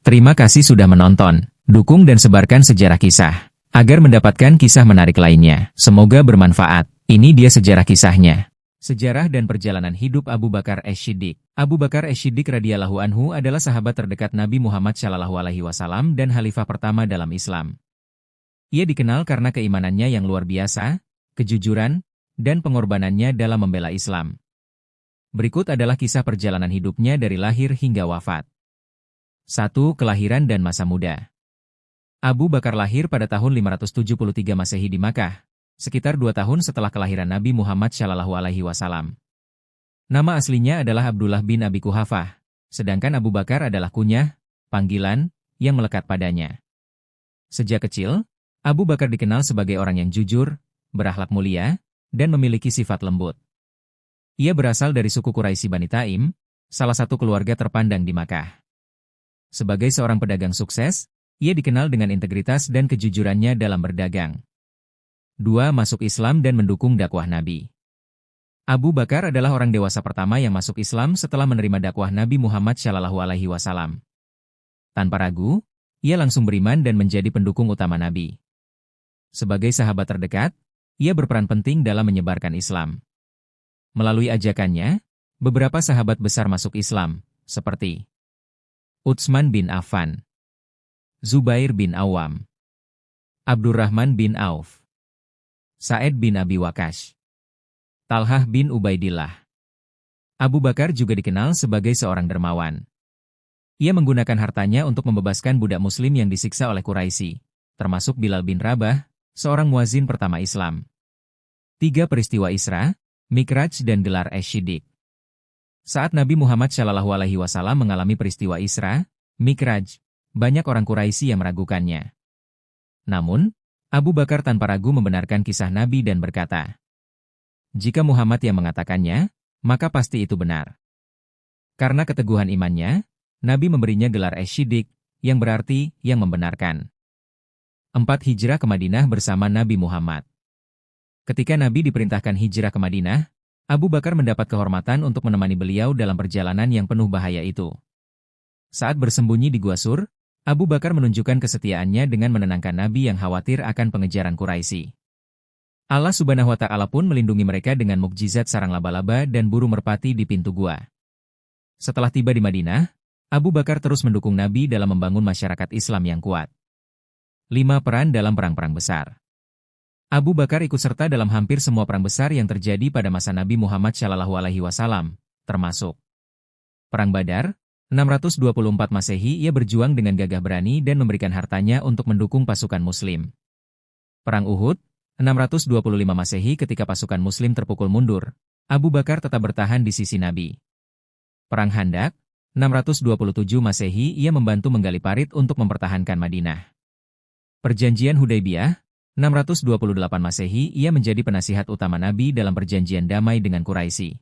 Terima kasih sudah menonton. Dukung dan sebarkan sejarah kisah agar mendapatkan kisah menarik lainnya. Semoga bermanfaat. Ini dia sejarah kisahnya. Sejarah dan perjalanan hidup Abu Bakar Ash-Shiddiq. Abu Bakar Ash-Shiddiq radhiyallahu anhu adalah sahabat terdekat Nabi Muhammad SAW dan khalifah pertama dalam Islam. Ia dikenal karena keimanannya yang luar biasa, kejujuran, dan pengorbanannya dalam membela Islam. Berikut adalah kisah perjalanan hidupnya dari lahir hingga wafat. 1. Kelahiran dan masa muda. Abu Bakar lahir pada tahun 573 Masehi di Makkah, sekitar 2 tahun setelah kelahiran Nabi Muhammad SAW. Nama aslinya adalah Abdullah bin Abi Quhafah, sedangkan Abu Bakar adalah kunyah, panggilan, yang melekat padanya. Sejak kecil, Abu Bakar dikenal sebagai orang yang jujur, berakhlak mulia, dan memiliki sifat lembut. Ia berasal dari suku Quraisy Bani Taim, salah satu keluarga terpandang di Makkah. Sebagai seorang pedagang sukses, ia dikenal dengan integritas dan kejujurannya dalam berdagang. 2. Masuk Islam dan mendukung dakwah Nabi. Abu Bakar adalah orang dewasa pertama yang masuk Islam setelah menerima dakwah Nabi Muhammad SAW. Tanpa ragu, ia langsung beriman dan menjadi pendukung utama Nabi. Sebagai sahabat terdekat, ia berperan penting dalam menyebarkan Islam. Melalui ajakannya, beberapa sahabat besar masuk Islam, seperti Utsman bin Affan, Zubair bin Awam, Abdurrahman bin Auf, Sa'id bin Abi Waqqas, Talhah bin Ubaidillah. Abu Bakar juga dikenal sebagai seorang dermawan. Ia menggunakan hartanya untuk membebaskan budak muslim yang disiksa oleh Quraisy, termasuk Bilal bin Rabah, seorang muazin pertama Islam. 3. Peristiwa Isra, Mikraj dan gelar Ash-Shiddiq. Saat Nabi Muhammad SAW mengalami peristiwa Isra, Mikraj, banyak orang Quraisy yang meragukannya. Namun, Abu Bakar tanpa ragu membenarkan kisah Nabi dan berkata, "Jika Muhammad yang mengatakannya, maka pasti itu benar." Karena keteguhan imannya, Nabi memberinya gelar Ash-Shiddiq, yang berarti yang membenarkan. 4. Hijrah ke Madinah bersama Nabi Muhammad. Ketika Nabi diperintahkan hijrah ke Madinah, Abu Bakar mendapat kehormatan untuk menemani beliau dalam perjalanan yang penuh bahaya itu. Saat bersembunyi di Gua Sur, Abu Bakar menunjukkan kesetiaannya dengan menenangkan Nabi yang khawatir akan pengejaran Quraisy. Allah Subhanahu wa Ta'ala pun melindungi mereka dengan mukjizat sarang laba-laba dan burung merpati di pintu gua. Setelah tiba di Madinah, Abu Bakar terus mendukung Nabi dalam membangun masyarakat Islam yang kuat. 5. Peran dalam perang-perang besar. Abu Bakar ikut serta dalam hampir semua perang besar yang terjadi pada masa Nabi Muhammad SAW, termasuk Perang Badar, 624 Masehi. Ia berjuang dengan gagah berani dan memberikan hartanya untuk mendukung pasukan Muslim. Perang Uhud, 625 Masehi. Ketika pasukan Muslim terpukul mundur, Abu Bakar tetap bertahan di sisi Nabi. Perang Khandaq, 627 Masehi. Ia membantu menggali parit untuk mempertahankan Madinah. Perjanjian Hudaybiyah, 628 Masehi. Ia menjadi penasihat utama Nabi dalam perjanjian damai dengan Quraisy.